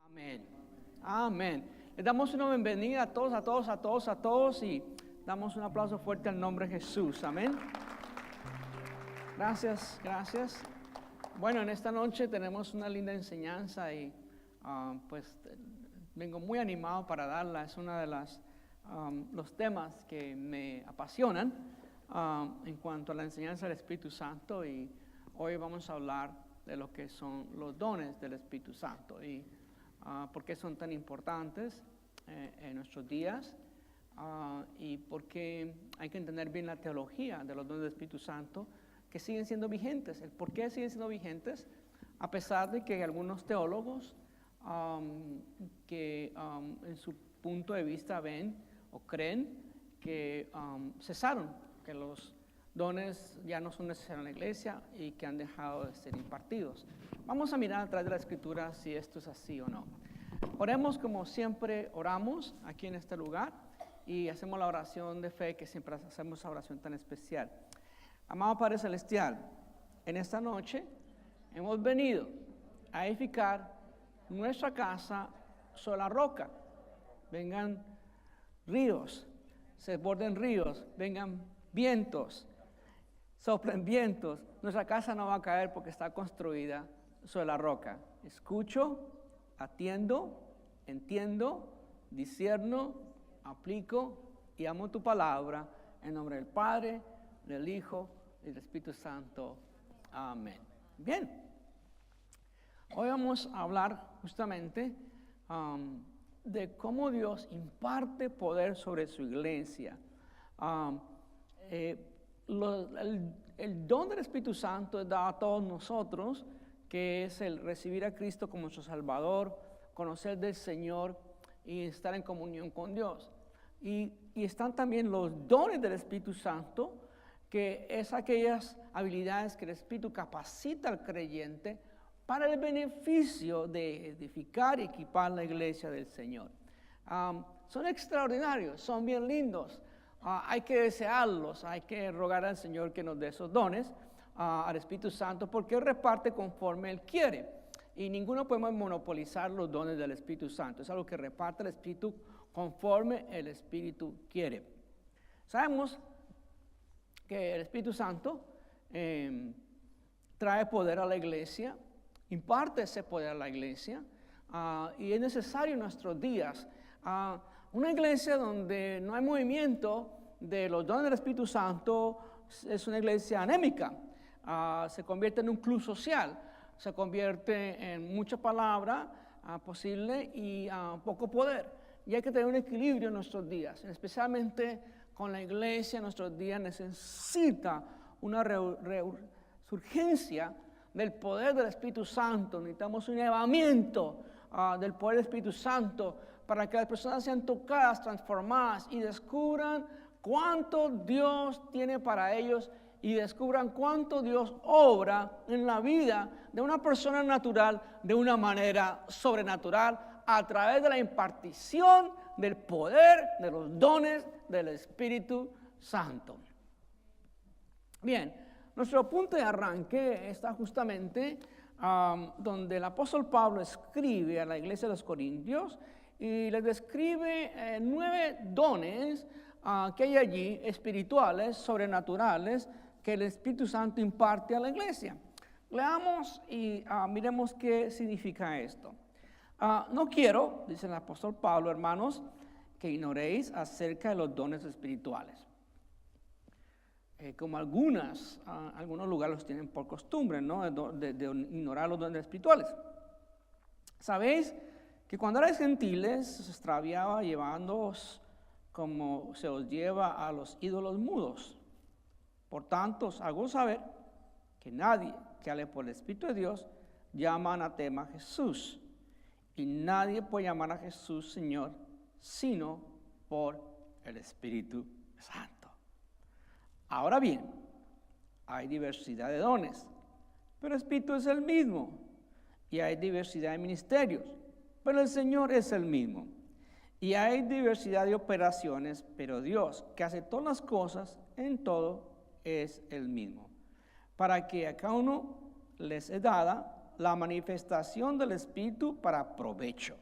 Amén. Amén. Le damos una bienvenida a todos y damos un aplauso fuerte al nombre de Jesús. Amén. Gracias. Bueno, en esta noche tenemos una linda enseñanza y vengo muy animado para darla. Es uno de los temas que me apasionan en cuanto a la enseñanza del Espíritu Santo, y hoy vamos a hablar de lo que son los dones del Espíritu Santo y por qué son tan importantes en nuestros días y por qué hay que entender bien la teología de los dones del Espíritu Santo, que siguen siendo vigentes. El por qué siguen siendo vigentes, a pesar de que hay algunos teólogos que en su punto de vista ven o creen que cesaron, que los dones ya no son necesarios en la iglesia y que han dejado de ser impartidos. Vamos a mirar a través de la Escritura si esto es así o no. Oremos como siempre oramos aquí en este lugar y hacemos la oración de fe, que siempre hacemos esa oración tan especial. Amado Padre Celestial, en esta noche hemos venido a edificar nuestra casa sobre la roca. Vengan ríos, se desborden ríos, vengan vientos, soplen vientos. Nuestra casa no va a caer porque está construida sobre la roca. Escucho, atiendo, entiendo, discierno, aplico y amo tu palabra en nombre del Padre, del Hijo y del Espíritu Santo. Amén. Bien, hoy vamos a hablar justamente de cómo Dios imparte poder sobre su iglesia. El don del Espíritu Santo es dado a todos nosotros, que es el recibir a Cristo como nuestro Salvador, conocer del Señor y estar en comunión con Dios. Y están también los dones del Espíritu Santo, que es aquellas habilidades que el Espíritu capacita al creyente para el beneficio de edificar y equipar la iglesia del Señor. Son extraordinarios, son bien lindos. Hay que desearlos, hay que rogar al Señor que nos dé esos dones, al Espíritu Santo, porque Él reparte conforme Él quiere. Y ninguno podemos monopolizar los dones del Espíritu Santo. Es algo que reparte el Espíritu conforme el Espíritu quiere. Sabemos que el Espíritu Santo trae poder a la iglesia, imparte ese poder a la iglesia, y es necesario en nuestros días. Una iglesia donde no hay movimiento de los dones del Espíritu Santo es una iglesia anémica. Se convierte en un club social, se convierte en mucha palabra posible y poco poder. Y hay que tener un equilibrio en nuestros días, especialmente con la iglesia en nuestros días. Necesita una resurgencia del poder del Espíritu Santo. Necesitamos un elevamiento del poder del Espíritu Santo para que las personas sean tocadas, transformadas y descubran cuánto Dios tiene para ellos y descubran cuánto Dios obra en la vida de una persona natural de una manera sobrenatural a través de la impartición del poder de los dones del Espíritu Santo. Bien, nuestro punto de arranque está justamente donde el apóstol Pablo escribe a la iglesia de los Corintios y les describe 9 dones que hay allí, espirituales, sobrenaturales, que el Espíritu Santo imparte a la iglesia. Leamos y miremos qué significa esto. No quiero, dice el apóstol Pablo, hermanos, que ignoréis acerca de los dones espirituales. Como algunos lugares los tienen por costumbre, ¿no? de ignorar los dones espirituales. Sabéis que cuando erais gentiles se extraviaba llevándoos como se os lleva a los ídolos mudos. Por tanto, os hago saber que nadie que hable por el Espíritu de Dios llama anatema a Jesús. Y nadie puede llamar a Jesús Señor sino por el Espíritu Santo. Ahora bien, hay diversidad de dones, pero el Espíritu es el mismo. Y hay diversidad de ministerios, pero el Señor es el mismo. Y hay diversidad de operaciones, pero Dios, que hace todas las cosas en todo, es el mismo. Para que a cada uno les es dada la manifestación del Espíritu para provecho.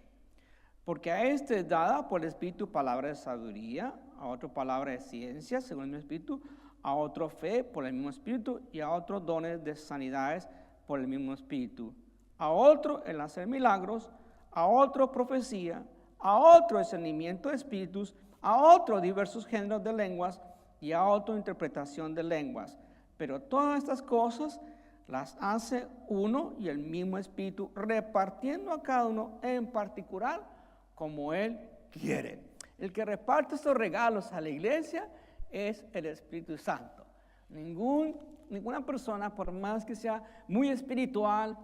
Porque a este es dada por el Espíritu palabra de sabiduría, a otro palabra de ciencia, según el mismo Espíritu, a otro fe por el mismo Espíritu, y a otro dones de sanidades por el mismo Espíritu. A otro el hacer milagros, a otro profecía, a otro discernimiento de espíritus, a otro diversos géneros de lenguas, y a otro interpretación de lenguas. Pero todas estas cosas las hace uno y el mismo Espíritu, repartiendo a cada uno en particular como Él quiere. El que reparte estos regalos a la iglesia es el Espíritu Santo. Ninguna persona, por más que sea muy espiritual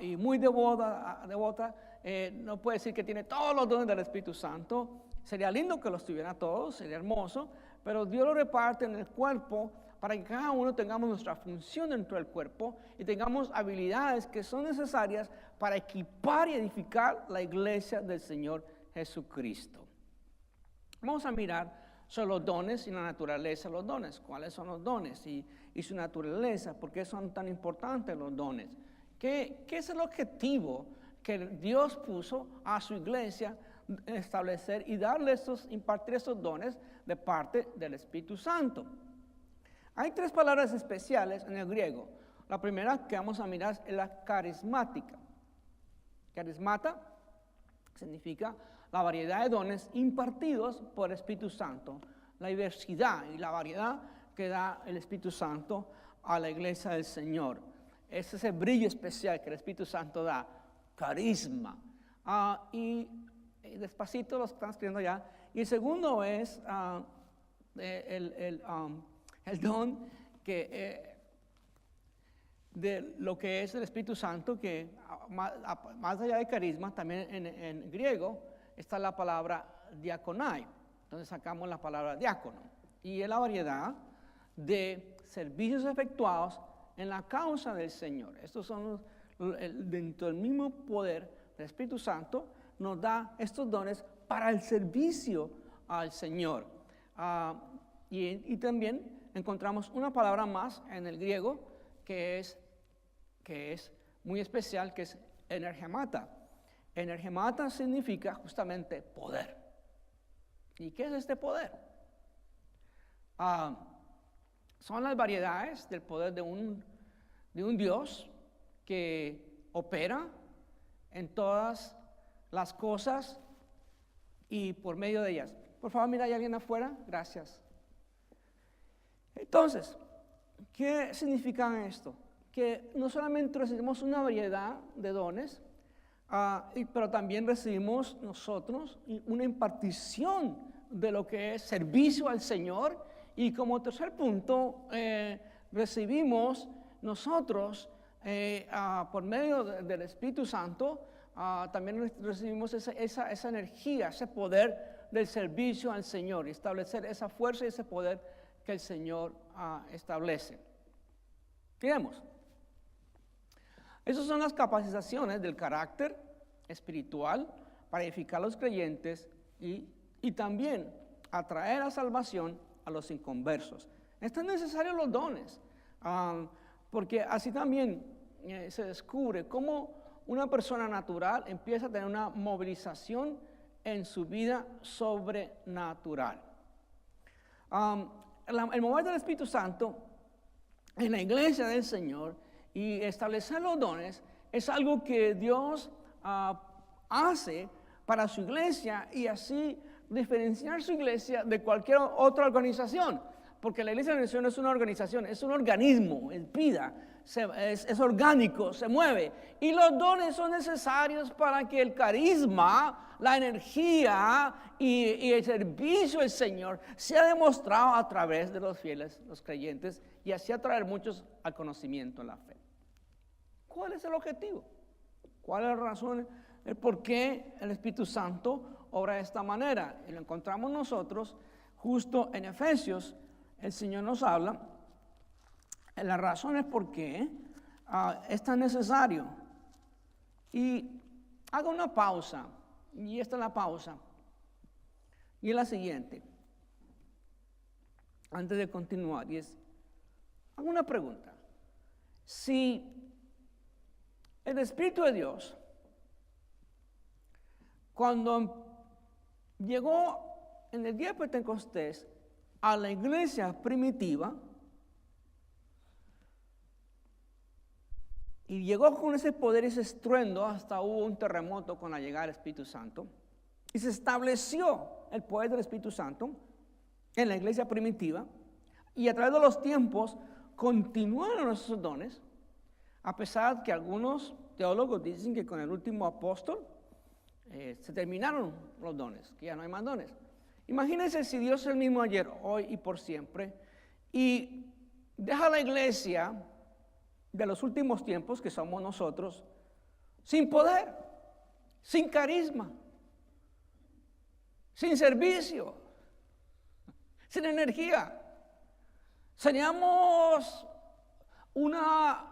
y muy devota, no puede decir que tiene todos los dones del Espíritu Santo. Sería lindo que los tuviera todos, sería hermoso, pero Dios lo reparte en el cuerpo para que cada uno tengamos nuestra función dentro del cuerpo y tengamos habilidades que son necesarias para equipar y edificar la iglesia del Señor Jesucristo. Vamos a mirar sobre los dones y la naturaleza de los dones. ¿Cuáles son los dones y su naturaleza? ¿Por qué son tan importantes los dones? ¿Qué es el objetivo que Dios puso a su iglesia establecer y impartir estos dones de parte del Espíritu Santo? Hay tres palabras especiales en el griego. La primera que vamos a mirar es la carismática. Carismata significa la variedad de dones impartidos por el Espíritu Santo, la diversidad y la variedad que da el Espíritu Santo a la iglesia del Señor. Es ese brillo especial que el Espíritu Santo da, carisma. Y despacito los están escribiendo ya. Y el segundo es el don de lo que es el Espíritu Santo, que más allá de carisma, también en griego está la palabra diaconai. Entonces sacamos la palabra diácono. Y es la variedad de servicios efectuados en la causa del Señor. Estos son dentro del mismo poder del Espíritu Santo, nos da estos dones para el servicio al Señor. Y también encontramos una palabra más en el griego que es muy especial, que es energemata. Energemata significa justamente poder. ¿Y qué es este poder? Son las variedades del poder de un Dios que opera en todas las cosas y por medio de ellas. Por favor, mira, ¿hay alguien afuera? Gracias. Entonces, ¿qué significa esto? Que no solamente recibimos una variedad de dones, pero también recibimos nosotros una impartición de lo que es servicio al Señor. Y como tercer punto, recibimos nosotros, por medio del Espíritu Santo, también recibimos esa energía, ese poder del servicio al Señor, y establecer esa fuerza y ese poder que el Señor establece. Miremos. Esas son las capacitaciones del carácter espiritual para edificar a los creyentes y también atraer a salvación a los inconversos. Están necesarios los dones, porque así también se descubre cómo una persona natural empieza a tener una movilización en su vida sobrenatural. El mover del Espíritu Santo en la iglesia del Señor y establecer los dones es algo que Dios hace para su iglesia y así diferenciar su iglesia de cualquier otra organización, porque la iglesia del Señor no es una organización, es un organismo, es vida, es orgánico, se mueve, y los dones son necesarios para que el carisma, la energía y el servicio del Señor sea demostrado a través de los fieles, los creyentes, y así atraer muchos al conocimiento en la fe. ¿Cuál es el objetivo? ¿Cuál es la razón? El por qué el Espíritu Santo obra de esta manera. Y lo encontramos nosotros justo en Efesios. El Señor nos habla. La razón es por qué es tan necesario. Y hago una pausa. Y esta es la pausa. Y es la siguiente. Antes de continuar. Y es, hago una pregunta. Si El Espíritu de Dios, cuando llegó en el día de Pentecostés a la iglesia primitiva, y llegó con ese poder y ese estruendo, hasta hubo un terremoto con la llegada del Espíritu Santo, y se estableció el poder del Espíritu Santo en la iglesia primitiva, y a través de los tiempos continuaron esos dones, a pesar que algunos teólogos dicen que con el último apóstol se terminaron los dones, que ya no hay más dones. Imagínense si Dios es el mismo ayer, hoy y por siempre, y deja la iglesia de los últimos tiempos, que somos nosotros, sin poder, sin carisma, sin servicio, sin energía. Seríamos una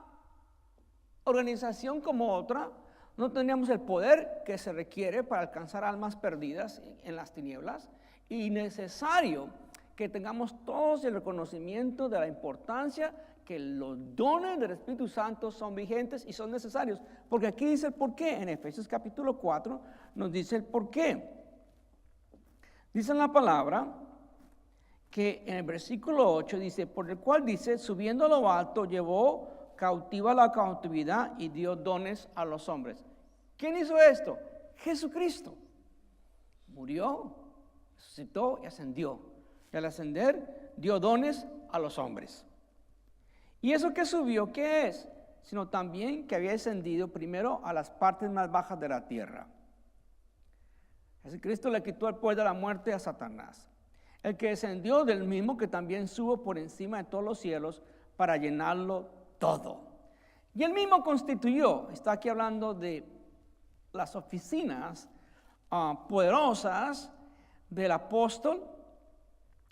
organización como otra, no teníamos el poder que se requiere para alcanzar almas perdidas en las tinieblas, y necesario que tengamos todos el reconocimiento de la importancia que los dones del Espíritu Santo son vigentes y son necesarios, porque aquí dice el por qué. En Efesios capítulo 4 nos dice el por qué. Dice en la palabra que en el versículo 8 dice, por el cual dice, subiendo a lo alto, llevó cautiva la cautividad y dio dones a los hombres. ¿Quién hizo esto? Jesucristo. Murió, resucitó y ascendió. Y al ascender dio dones a los hombres. ¿Y eso que subió qué es? Sino también que había descendido primero a las partes más bajas de la tierra. Jesucristo le quitó el poder de la muerte a Satanás, el que descendió del mismo que también subo por encima de todos los cielos para llenarlo todo. Y él mismo constituyó, está aquí hablando de las oficinas poderosas del apóstol,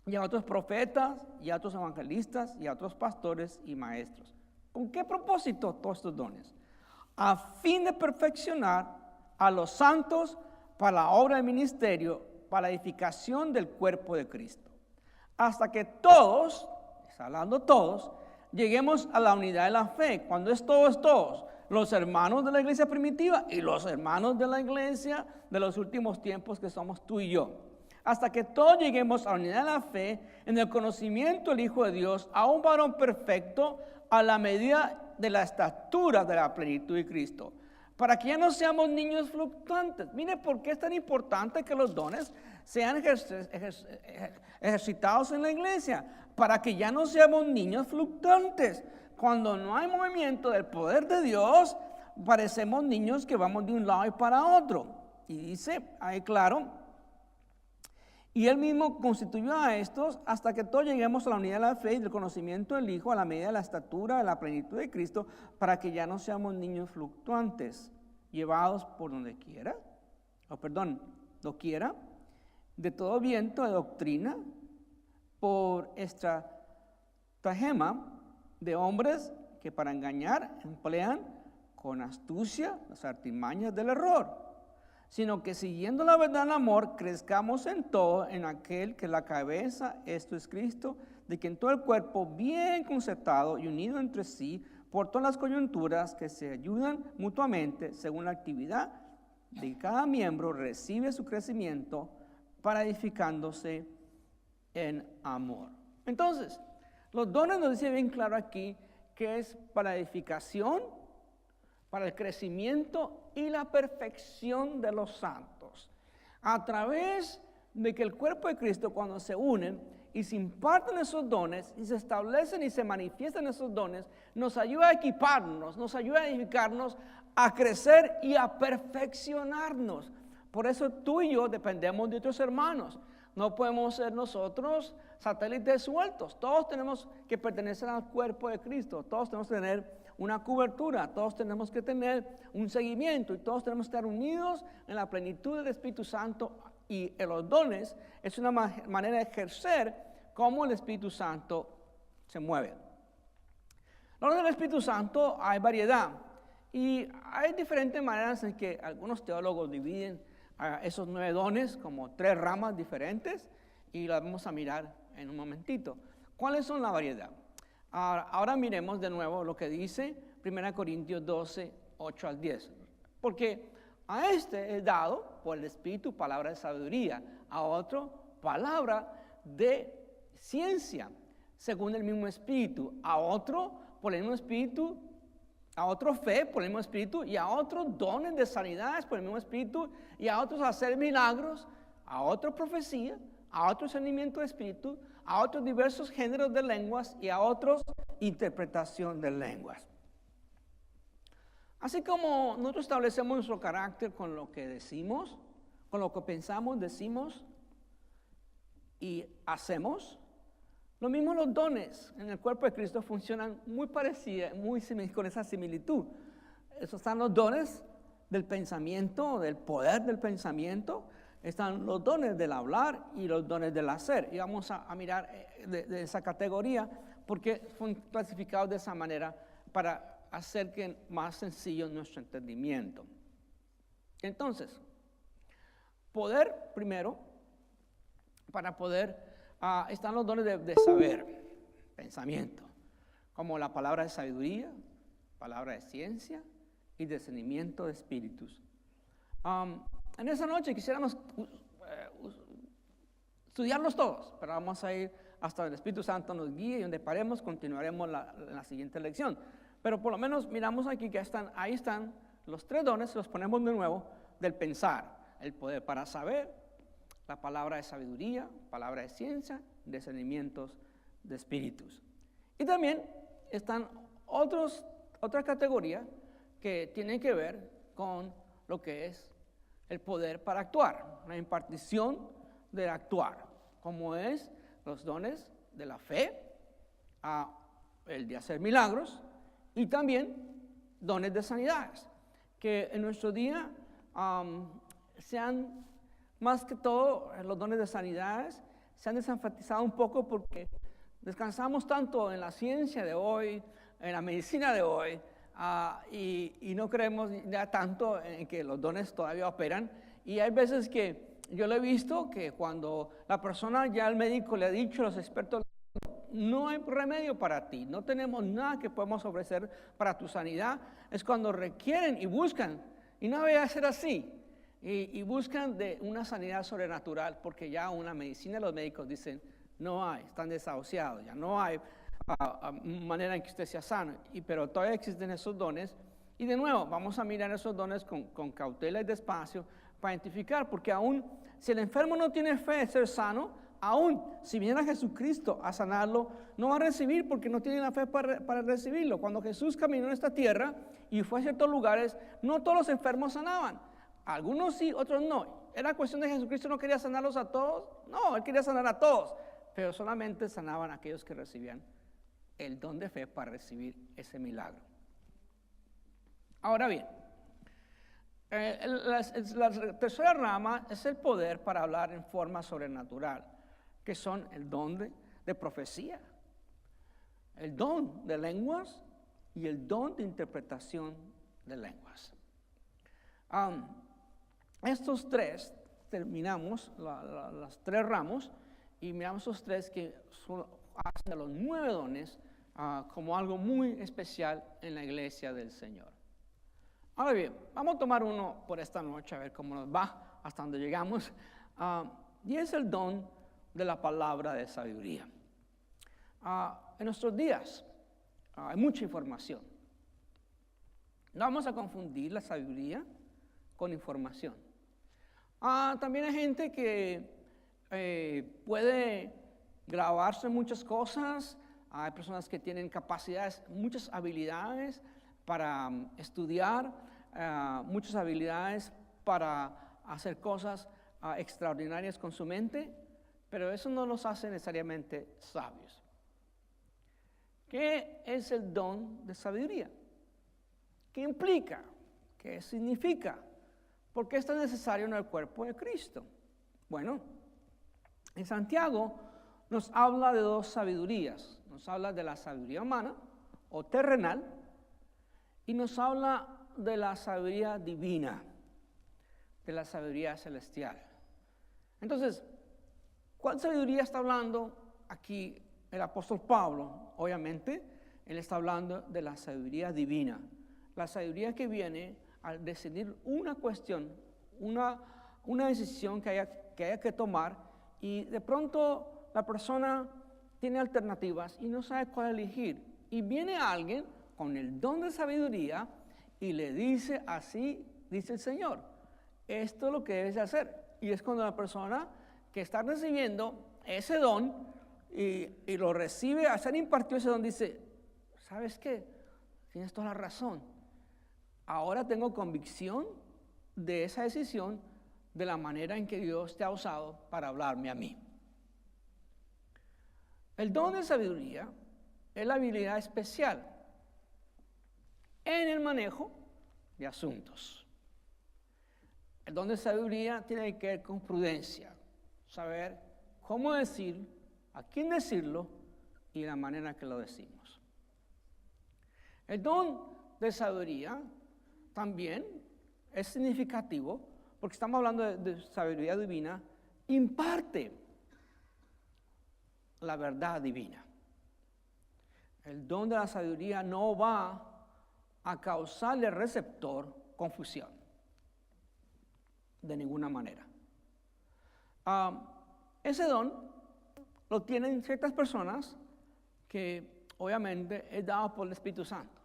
y a otros profetas, y a otros evangelistas, y a otros pastores y maestros. ¿Con qué propósito todos estos dones? A fin de perfeccionar a los santos para la obra del ministerio, para la edificación del cuerpo de Cristo, hasta que todos, está hablando todos, lleguemos a la unidad de la fe. Cuando es todos, los hermanos de la iglesia primitiva y los hermanos de la iglesia de los últimos tiempos, que somos tú y yo. Hasta que todos lleguemos a la unidad de la fe, en el conocimiento del Hijo de Dios, a un varón perfecto, a la medida de la estatura de la plenitud de Cristo, para que ya no seamos niños fluctuantes. Mire por qué es tan importante que los dones sean ejercitados en la iglesia, para que ya no seamos niños fluctuantes. Cuando no hay movimiento del poder de Dios, parecemos niños que vamos de un lado y para otro. Y dice ahí claro, y él mismo constituyó a estos hasta que todos lleguemos a la unidad de la fe y del conocimiento del Hijo, a la medida de la estatura de la plenitud de Cristo, para que ya no seamos niños fluctuantes, llevados por doquiera, de todo viento de doctrina, por estratagema de hombres que para engañar emplean con astucia las artimañas del error, sino que siguiendo la verdad en amor, crezcamos en todo en aquel que la cabeza, esto es Cristo, de quien todo el cuerpo bien concertado y unido entre sí, por todas las coyunturas que se ayudan mutuamente, según la actividad de cada miembro, recibe su crecimiento para edificándose en amor. Entonces, los dones nos dice bien claro aquí que es para edificación, para el crecimiento y la perfección de los santos, a través de que el cuerpo de Cristo, cuando se unen y se imparten esos dones y se establecen y se manifiestan esos dones, nos ayuda a equiparnos, nos ayuda a edificarnos, a crecer y a perfeccionarnos. Por eso tú y yo dependemos de otros hermanos. No podemos ser nosotros satélites sueltos. Todos tenemos que pertenecer al cuerpo de Cristo. Todos tenemos que tener una cobertura. Todos tenemos que tener un seguimiento. Y todos tenemos que estar unidos en la plenitud del Espíritu Santo. Y en los dones es una manera de ejercer cómo el Espíritu Santo se mueve. Los dones del Espíritu Santo hay variedad. Y hay diferentes maneras en que algunos teólogos dividen esos 9 dones como 3 ramas diferentes, y las vamos a mirar en un momentito. ¿Cuáles son la variedad? Ahora miremos de nuevo lo que dice 1 Corintios 12, 8 al 10. Porque a este es dado por el Espíritu palabra de sabiduría, a otro palabra de ciencia, según el mismo Espíritu, a otro por el mismo Espíritu, a otro fe por el mismo Espíritu, y a otros dones de sanidades por el mismo Espíritu, y a otros hacer milagros, a otro profecía, a otro discernimiento de Espíritu, a otros diversos géneros de lenguas, y a otros interpretación de lenguas. Así como nosotros establecemos nuestro carácter con lo que decimos, con lo que pensamos, decimos y hacemos, lo mismo los dones en el cuerpo de Cristo funcionan muy parecidos, con esa similitud. Esos están los dones del pensamiento, del poder del pensamiento, están los dones del hablar y los dones del hacer. Y vamos a mirar de esa categoría porque son clasificados de esa manera para hacer que más sencillo nuestro entendimiento. Entonces, poder primero, para poder, están los dones de saber, pensamiento, como la palabra de sabiduría, palabra de ciencia y discernimiento de espíritus. En esa noche quisiéramos estudiarlos todos, pero vamos a ir hasta el Espíritu Santo nos guíe y donde paremos continuaremos la siguiente lección. Pero por lo menos miramos aquí que ahí están los 3 dones, los ponemos de nuevo, del pensar, el poder para saber, la palabra de sabiduría, palabra de ciencia, discernimientos de espíritus. Y también están otra categoría que tienen que ver con lo que es el poder para actuar, la impartición de actuar, como es los dones de la fe, el de hacer milagros y también dones de sanidades, que en nuestro día más que todo los dones de sanidades se han desenfatizado un poco porque descansamos tanto en la ciencia de hoy, en la medicina de hoy, y no creemos ya tanto en que los dones todavía operan. Y hay veces que yo lo he visto que cuando la persona, ya el médico le ha dicho, los expertos, no hay remedio para ti, no tenemos nada que podemos ofrecer para tu sanidad, es cuando requieren y buscan, y no debe ser así, y buscan de una sanidad sobrenatural, porque ya una medicina, los médicos dicen, no hay, están desahuciados, ya no hay manera en que usted sea sano, pero todavía existen esos dones, y de nuevo, vamos a mirar esos dones con cautela y despacio, para identificar, porque aún si el enfermo no tiene fe de ser sano, aún si viene a Jesucristo a sanarlo, no va a recibir porque no tiene la fe para recibirlo. Cuando Jesús caminó en esta tierra y fue a ciertos lugares, no todos los enfermos sanaban. Algunos sí, otros no. ¿Era cuestión de Jesucristo no quería sanarlos a todos? No, Él quería sanar a todos, pero solamente sanaban a aquellos que recibían el don de fe para recibir ese milagro. Ahora bien, la tercera rama es el poder para hablar en forma sobrenatural, que son el don de profecía, el don de lenguas y el don de interpretación de lenguas. Estos 3, terminamos las 3 ramos y miramos esos 3 que hacen de los 9 dones como algo muy especial en la iglesia del Señor. Ahora bien, vamos a tomar uno por esta noche a ver cómo nos va, hasta donde llegamos, y es el don de la palabra de sabiduría. En nuestros días hay mucha información. No vamos a confundir la sabiduría con información. También hay gente que puede grabarse muchas cosas. Hay personas que tienen capacidades, muchas habilidades para estudiar, muchas habilidades para hacer cosas extraordinarias con su mente, pero eso no los hace necesariamente sabios. ¿Qué es el don de sabiduría? ¿Qué implica? ¿Qué significa? ¿Por qué es tan necesario en el cuerpo de Cristo? Bueno, en Santiago nos habla de 2 sabidurías. Nos habla de la sabiduría humana o terrenal y nos habla de la sabiduría divina, de la sabiduría celestial. Entonces, ¿cuál sabiduría está hablando aquí el apóstol Pablo? Obviamente, él está hablando de la sabiduría divina. la sabiduría que viene al decidir una cuestión, una decisión que haya que tomar, y de pronto la persona tiene alternativas y no sabe cuál elegir. Y viene alguien con el don de sabiduría y le dice, así dice el Señor, esto es lo que debes hacer. Y es cuando la persona que está recibiendo ese don y lo recibe, al ser impartido ese don, dice, ¿sabes qué? Tienes toda la razón. Ahora tengo convicción de esa decisión, de la manera en que Dios te ha usado para hablarme a mí. El don de sabiduría es la habilidad especial en el manejo de asuntos. El don de sabiduría tiene que ver con prudencia, saber cómo decir, a quién decirlo y la manera que lo decimos. El don de sabiduría también es significativo porque estamos hablando de sabiduría divina, imparte la verdad divina. El don de la sabiduría no va a causarle al receptor confusión, de ninguna manera. Ese don lo tienen ciertas personas que obviamente es dado por el Espíritu Santo.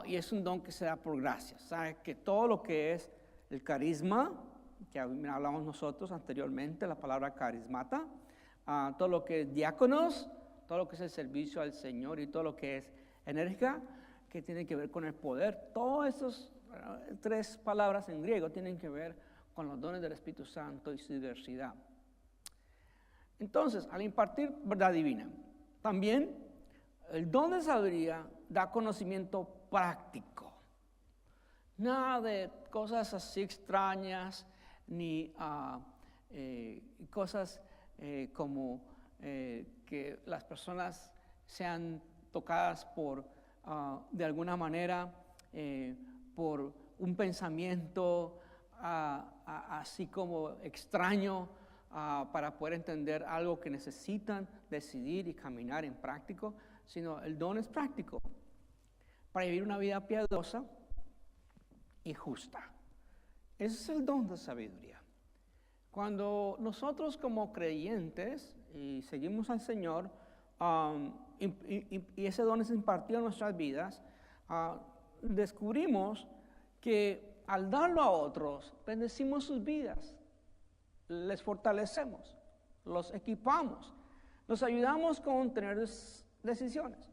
Y es un don que se da por gracia. ¿Sabe? Que todo lo que es el carisma, que hablamos nosotros anteriormente, la palabra carismata, todo lo que es diáconos, todo lo que es el servicio al Señor y todo lo que es enérgica, que tiene que ver con el poder, todas esas tres palabras en griego tienen que ver con los dones del Espíritu Santo y su diversidad. Entonces, al impartir verdad divina, también el don de sabiduría da conocimiento práctico. Nada de cosas así extrañas, ni cosas como que las personas sean tocadas por, de alguna manera, por un pensamiento así como extraño, para poder entender algo que necesitan decidir y caminar en práctico, sino el don es práctico para vivir una vida piadosa y justa. Ese es el don de sabiduría. Cuando nosotros como creyentes y seguimos al Señor, y ese don es impartido en nuestras vidas, descubrimos que al darlo a otros, bendecimos sus vidas, les fortalecemos, los equipamos, los ayudamos con tener decisiones.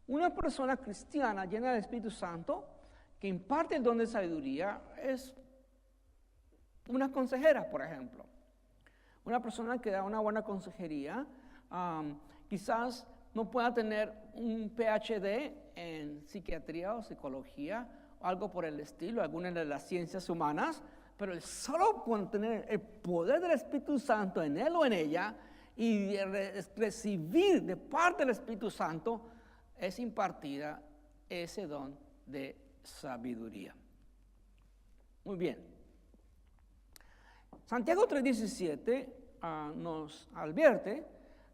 Una persona cristiana llena del Espíritu Santo que imparte el don de sabiduría es una consejera, por ejemplo. Una persona que da una buena consejería, quizás no pueda tener un PhD en psiquiatría o psicología o algo por el estilo, alguna de las ciencias humanas, pero el solo con tener el poder del Espíritu Santo en él o en ella y recibir de parte del Espíritu Santo, es impartida ese don de sabiduría. Muy bien. Santiago 3:17 nos advierte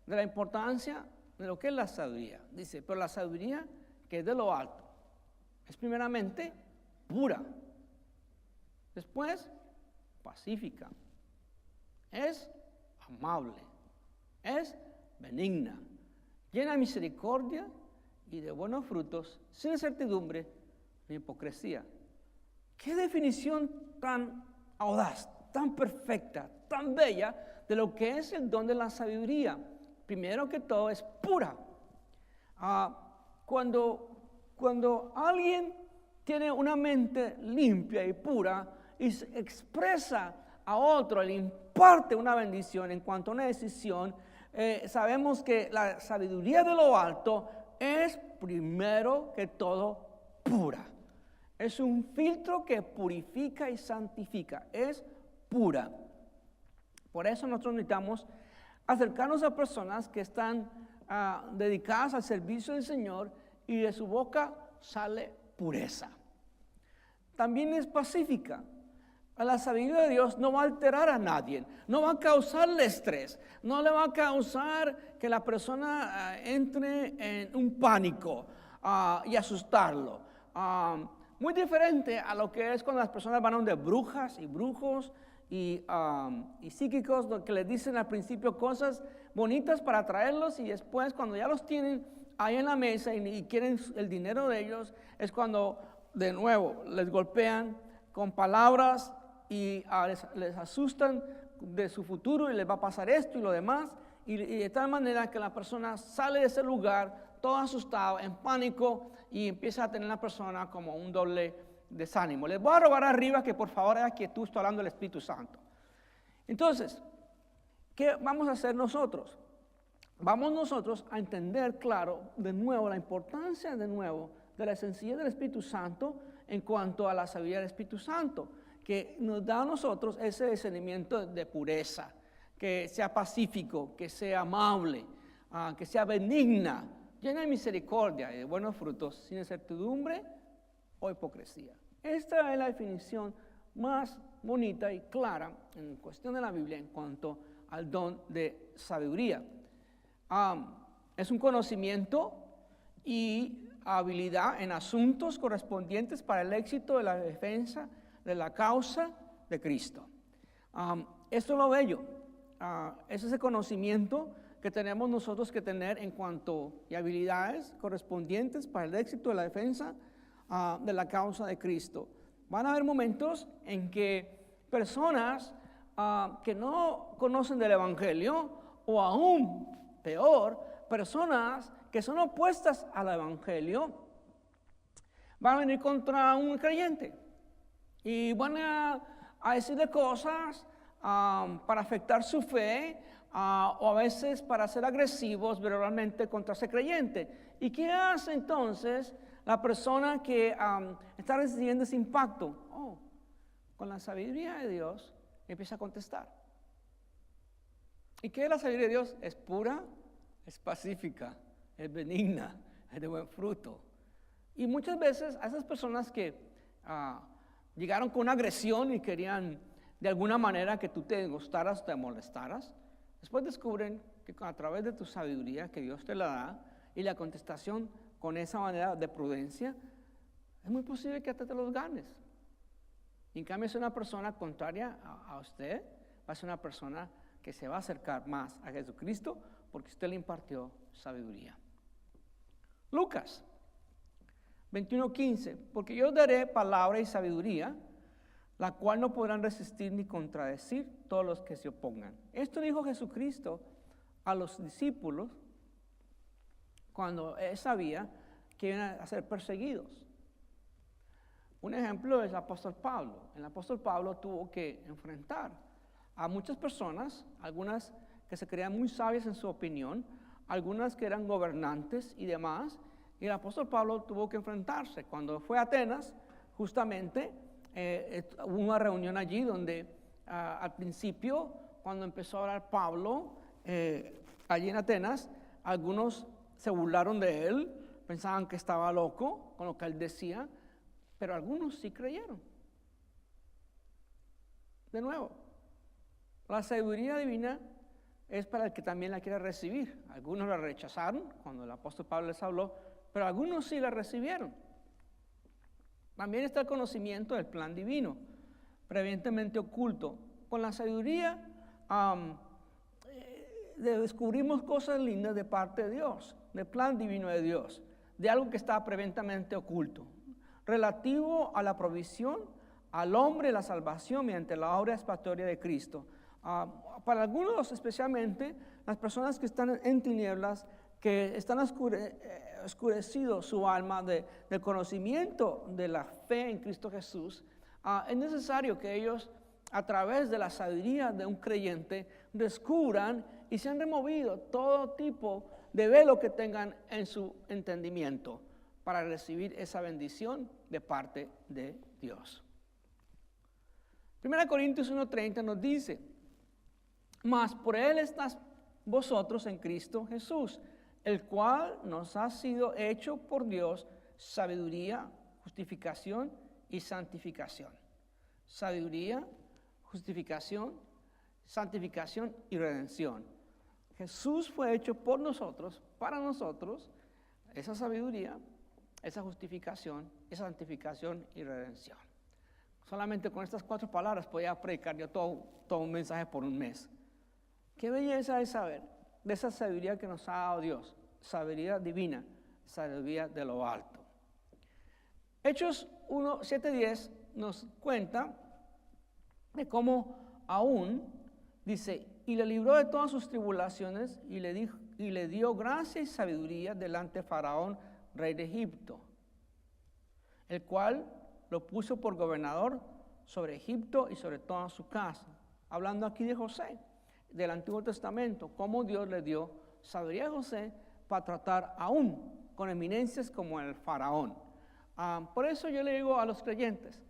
de la importancia de lo que es la sabiduría. Dice, pero la sabiduría que es de lo alto es primeramente pura, después pacífica, es amable, es benigna, llena de misericordia y de buenos frutos, sin incertidumbre ni hipocresía. ¿Qué definición tan audaz, tan perfecta, tan bella de lo que es el don de la sabiduría? Primero que todo es pura. Cuando alguien tiene una mente limpia y pura y se expresa a otro, le imparte una bendición en cuanto a una decisión, sabemos que la sabiduría de lo alto es primero que todo pura. Es un filtro que purifica y santifica, es pura. Por eso nosotros necesitamos acercarnos a personas que están dedicadas al servicio del Señor y de su boca sale pureza. También es pacífica. La sabiduría de Dios no va a alterar a nadie, no va a causarle estrés, no le va a causar que la persona entre en un pánico y asustarlo. muy diferente a lo que es cuando las personas van a donde brujas y brujos y psíquicos, que les dicen al principio cosas bonitas para atraerlos, y después cuando ya los tienen ahí en la mesa y quieren el dinero de ellos, es cuando de nuevo les golpean con palabras y les asustan de su futuro y les va a pasar esto y lo demás, y de tal manera que la persona sale de ese lugar todo asustado, en pánico, y empieza a tener la persona como un doble desánimo. Les voy a rogar arriba que por favor haga quietud, estoy hablando del Espíritu Santo. Entonces, ¿qué vamos a hacer nosotros? Vamos nosotros a entender, claro, de nuevo, la importancia de nuevo de la sencillez del Espíritu Santo en cuanto a la sabiduría del Espíritu Santo, que nos da a nosotros ese discernimiento de pureza, que sea pacífico, que sea amable, que sea benigna, llena de misericordia y de buenos frutos, sin incertidumbre o hipocresía. Esta es la definición más bonita y clara en cuestión de la Biblia en cuanto al don de sabiduría. Es un conocimiento y habilidad en asuntos correspondientes para el éxito de la defensa de la causa de Cristo. Esto es lo bello. Es ese conocimiento que tenemos nosotros que tener en cuanto a habilidades correspondientes para el éxito de la defensa de la causa de Cristo. Van a haber momentos en que personas que no conocen del Evangelio, o aún peor, personas que son opuestas al Evangelio, van a venir contra un creyente y van a decirle cosas para afectar su fe, o a veces para ser agresivos verbalmente contra ese creyente. ¿Y qué hace entonces la persona que está recibiendo ese impacto? Con la sabiduría de Dios empieza a contestar. ¿Y qué es la sabiduría de Dios? Es pura, es pacífica, es benigna, es de buen fruto. Y muchas veces a esas personas que llegaron con una agresión y querían de alguna manera que tú te gustaras, te molestaras, después descubren que a través de tu sabiduría que Dios te la da y la contestación con esa manera de prudencia, es muy posible que hasta te los ganes. Y en cambio, es una persona contraria a usted, va a ser una persona que se va a acercar más a Jesucristo porque usted le impartió sabiduría. Lucas 21:15, porque yo daré palabra y sabiduría, la cual no podrán resistir ni contradecir todos los que se opongan. Esto dijo Jesucristo a los discípulos cuando él sabía que iban a ser perseguidos. Un ejemplo es el apóstol Pablo. El apóstol Pablo tuvo que enfrentar a muchas personas, algunas que se creían muy sabias en su opinión, algunas que eran gobernantes y demás, y el apóstol Pablo tuvo que enfrentarse. Cuando fue a Atenas, justamente, hubo una reunión allí donde al principio, cuando empezó a hablar Pablo, allí en Atenas, algunos se burlaron de él, pensaban que estaba loco con lo que él decía, pero algunos sí creyeron. De nuevo, la sabiduría divina es para el que también la quiere recibir. Algunos la rechazaron cuando el apóstol Pablo les habló, pero algunos sí la recibieron. También está el conocimiento del plan divino, previamente oculto. Con la sabiduría descubrimos cosas lindas de parte de Dios, del plan divino de Dios, de algo que está previamente oculto, relativo a la provisión al hombre, la salvación mediante la obra expiatoria de Cristo. Para algunos, especialmente las personas que están en tinieblas, que están oscurecido su alma del conocimiento de la fe en Cristo Jesús, es necesario que ellos, a través de la sabiduría de un creyente, descubran y sean removidos todo tipo de velo que tengan en su entendimiento para recibir esa bendición de parte de Dios. 1 Corintios 1:30 nos dice: mas por él estáis vosotros en Cristo Jesús, el cual nos ha sido hecho por Dios sabiduría, justificación y santificación. Sabiduría, justificación, santificación y redención. Jesús fue hecho por nosotros, para nosotros, esa sabiduría, esa justificación, esa santificación y redención. Solamente con estas 4 palabras podía predicar yo todo un mensaje por un mes. Qué belleza es saber de esa sabiduría que nos ha dado Dios, sabiduría divina, sabiduría de lo alto. Hechos 1, 7, 10 nos cuenta de cómo aún, dice, y le libró de todas sus tribulaciones y le dio gracia y sabiduría delante de Faraón, rey de Egipto, el cual lo puso por gobernador sobre Egipto y sobre toda su casa. Hablando aquí de José, del Antiguo Testamento, cómo Dios le dio sabiduría a José para tratar aún con eminencias como el Faraón. Por eso yo le digo a los creyentes,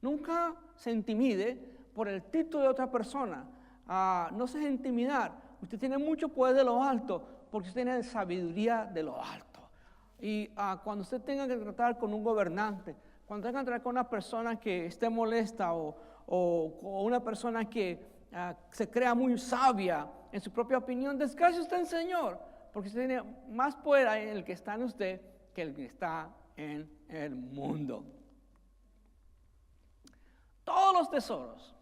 nunca se intimide por el título de otra persona. No se deje intimidar. Usted tiene mucho poder de lo alto porque usted tiene sabiduría de lo alto. Y cuando usted tenga que tratar con un gobernante, cuando tenga que tratar con una persona que esté molesta o una persona que se crea muy sabia en su propia opinión, descanse usted en el Señor, porque usted tiene más poder en el que está en usted que el que está en el mundo. Todos los tesoros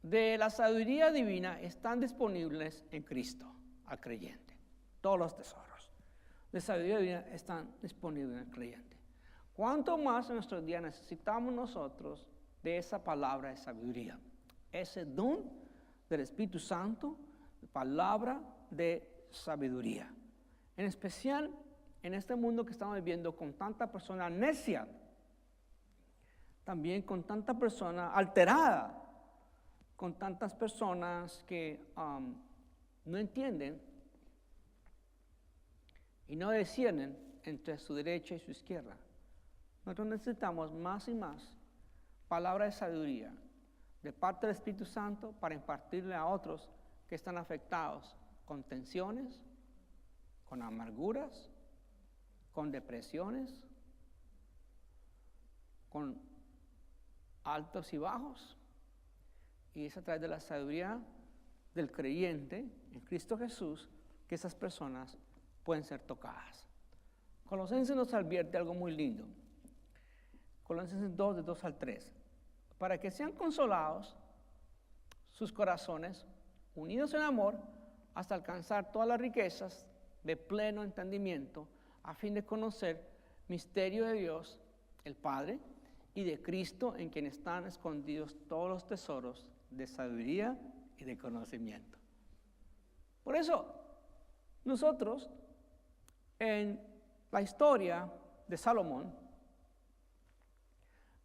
de la sabiduría divina están disponibles en Cristo al creyente. Todos los tesoros de sabiduría divina están disponibles en el creyente. ¿Cuánto más en nuestros días necesitamos nosotros de esa palabra de sabiduría? Ese don del Espíritu Santo, palabra de sabiduría. En especial en este mundo que estamos viviendo con tanta persona necia, también con tanta persona alterada, con tantas personas que no entienden y no disciernen entre su derecha y su izquierda. Nosotros necesitamos más y más palabra de sabiduría de parte del Espíritu Santo para impartirle a otros que están afectados con tensiones, con amarguras, con depresiones, con altos y bajos. Y es a través de la sabiduría del creyente en Cristo Jesús que esas personas pueden ser tocadas. Colosenses nos advierte algo muy lindo. Colosenses 2, de 2 al 3. Para que sean consolados sus corazones, unidos en amor, hasta alcanzar todas las riquezas de pleno entendimiento, a fin de conocer misterio de Dios, el Padre, y de Cristo, en quien están escondidos todos los tesoros de sabiduría y de conocimiento. Por eso, nosotros, en la historia de Salomón,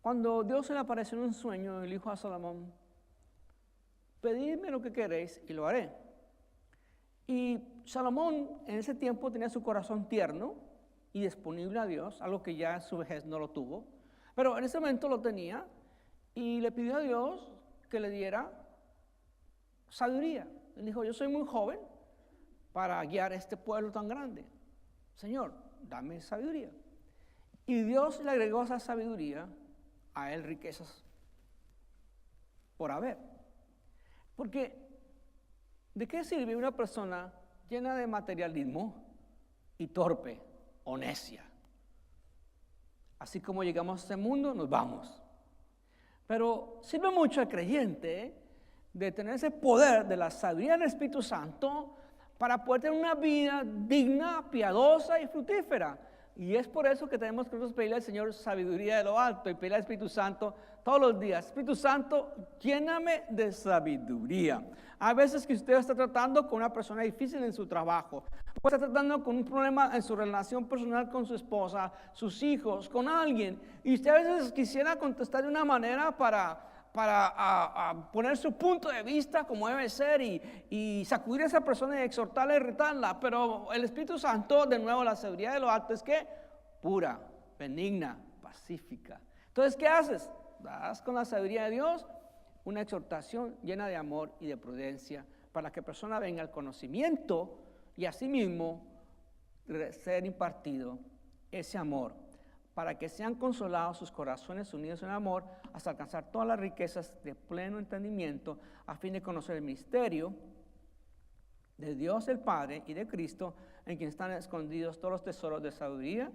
cuando Dios se le apareció en un sueño, el hijo a Salomón, pedidme lo que queréis y lo haré. Y Salomón en ese tiempo tenía su corazón tierno y disponible a Dios, algo que ya en su vejez no lo tuvo, pero en ese momento lo tenía y le pidió a Dios que le diera sabiduría. Él dijo, yo soy muy joven para guiar a este pueblo tan grande. Señor, dame sabiduría. Y Dios le agregó esa sabiduría a él riquezas por haber. Porque, ¿de qué sirve una persona llena de materialismo y torpe o necia? Así como llegamos a este mundo, nos vamos. Pero sirve mucho al creyente de tener ese poder de la sabiduría del Espíritu Santo para poder tener una vida digna, piadosa y fructífera. Y es por eso que tenemos que nosotros pedirle al Señor sabiduría de lo alto y pedirle al Espíritu Santo todos los días. Espíritu Santo, lléname de sabiduría. A veces que usted está tratando con una persona difícil en su trabajo, o está tratando con un problema en su relación personal con su esposa, sus hijos, con alguien, y usted a veces quisiera contestar de una manera para poner su punto de vista como debe ser y sacudir a esa persona y exhortarla y retarla, pero el Espíritu Santo, de nuevo, la sabiduría de lo alto es que pura, benigna, pacífica. Entonces, ¿qué haces? Das con la sabiduría de Dios una exhortación llena de amor y de prudencia para que la persona venga al conocimiento y asimismo ser impartido ese amor, para que sean consolados sus corazones unidos en amor hasta alcanzar todas las riquezas de pleno entendimiento, a fin de conocer el misterio de Dios el Padre y de Cristo, en quien están escondidos todos los tesoros de sabiduría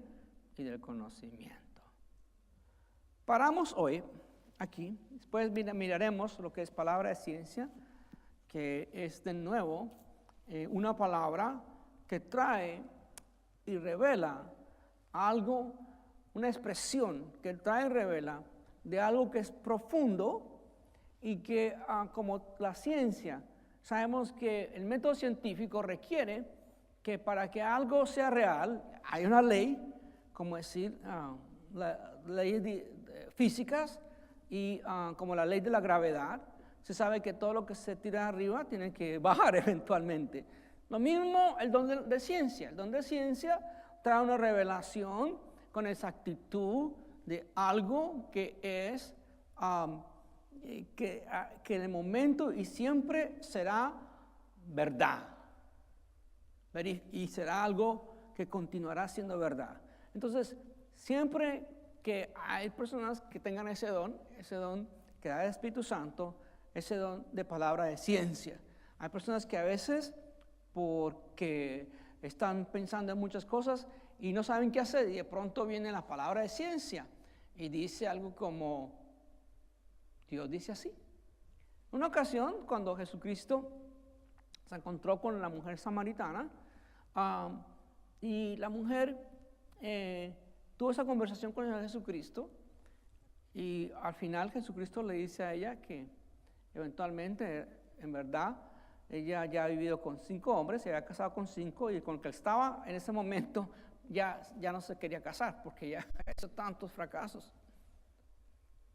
y del conocimiento. Paramos hoy aquí, después miraremos lo que es palabra de ciencia, que es de nuevo una palabra que trae y revela algo, una expresión que trae y revela de algo que es profundo y que como la ciencia, sabemos que el método científico requiere que para que algo sea real, hay una ley, como decir, leyes físicas y como la ley de la gravedad. Se sabe que todo lo que se tira arriba tiene que bajar eventualmente. Lo mismo el don de ciencia. El don de ciencia trae una revelación con exactitud de algo que es, que en el momento y siempre será verdad. Y será algo que continuará siendo verdad. Entonces, siempre que hay personas que tengan ese don que da el Espíritu Santo, ese don de palabra de ciencia. Hay personas que a veces, porque están pensando en muchas cosas y no saben qué hacer, y de pronto viene la palabra de ciencia y dice algo como, Dios dice así. Una ocasión, cuando Jesucristo se encontró con la mujer samaritana, y la mujer tuvo esa conversación con el Señor Jesucristo, y al final Jesucristo le dice a ella que eventualmente, en verdad, ella ya ha vivido con 5 hombres, se había casado con 5, y con el que estaba en ese momento ya no se quería casar porque ya ha hecho tantos fracasos.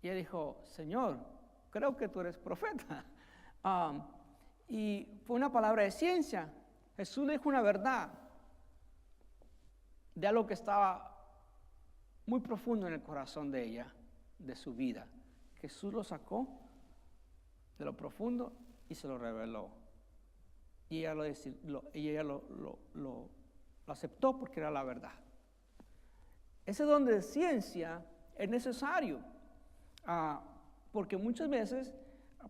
Y ella dijo, Señor, creo que tú eres profeta. Y fue una palabra de ciencia. Jesús le dijo una verdad de algo que estaba muy profundo en el corazón de ella, de su vida. Jesús lo sacó de lo profundo y se lo reveló. Y ella lo aceptó porque era la verdad. Ese don de ciencia es necesario, porque muchas veces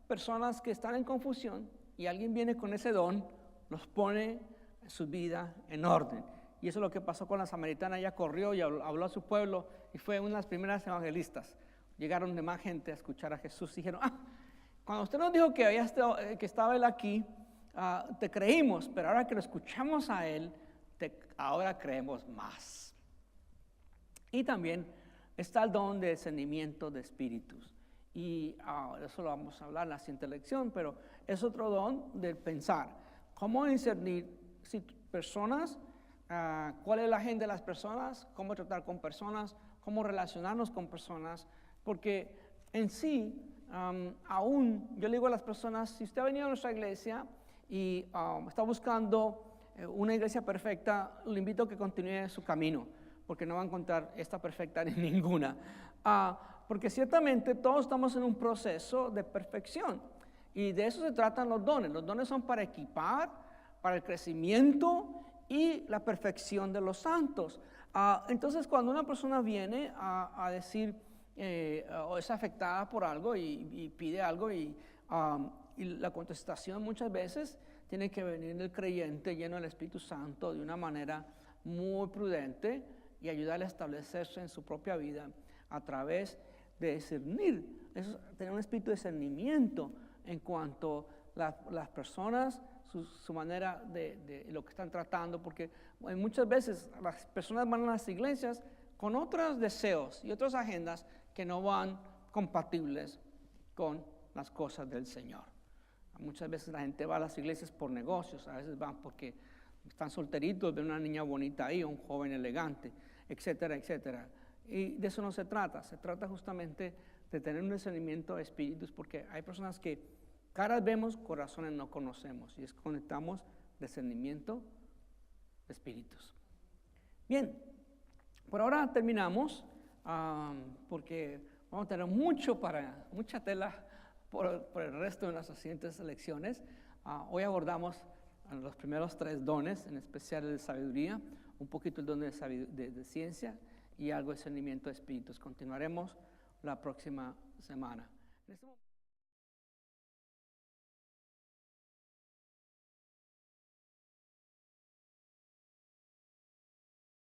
personas que están en confusión y alguien viene con ese don, los pone su vida en orden. Y eso es lo que pasó con la samaritana. Ella corrió y habló a su pueblo y fue una de las primeras evangelistas. Llegaron de más gente a escuchar a Jesús y dijeron, cuando usted nos dijo que estaba él aquí, te creímos, pero ahora que lo escuchamos a él, ahora creemos más. Y también está el don de discernimiento de espíritus. Y eso lo vamos a hablar en la siguiente lección, pero es otro don del pensar. ¿Cómo discernir si personas, cuál es la agenda de las personas, cómo tratar con personas, cómo relacionarnos con personas? Porque en sí, aún yo le digo a las personas, si usted ha venido a nuestra iglesia y está buscando una iglesia perfecta, le invito a que continúe su camino, porque no va a encontrar esta perfecta ni ninguna. Porque ciertamente todos estamos en un proceso de perfección y de eso se tratan los dones. Los dones son para equipar, para el crecimiento y la perfección de los santos. Entonces, cuando una persona viene a decir o es afectada por algo y pide algo y la contestación muchas veces tiene que venir del creyente lleno del Espíritu Santo de una manera muy prudente y ayudarle a establecerse en su propia vida a través de discernir, tener un espíritu de discernimiento en cuanto a las personas, su manera de lo que están tratando, porque muchas veces las personas van a las iglesias con otros deseos y otras agendas que no van compatibles con las cosas del Señor. Muchas veces la gente va a las iglesias por negocios, a veces van porque están solteritos, ven una niña bonita ahí, un joven elegante, etcétera, etcétera. Y de eso no se trata justamente de tener un discernimiento de espíritus, porque hay personas que caras vemos, corazones no conocemos, y conectamos discernimiento de espíritus. Bien, por ahora terminamos, porque vamos a tener mucha tela por el resto de nuestras siguientes lecciones. Hoy abordamos los primeros 3 dones, en especial el de sabiduría, un poquito el don de ciencia y algo de discernimiento de espíritus. Continuaremos la próxima semana.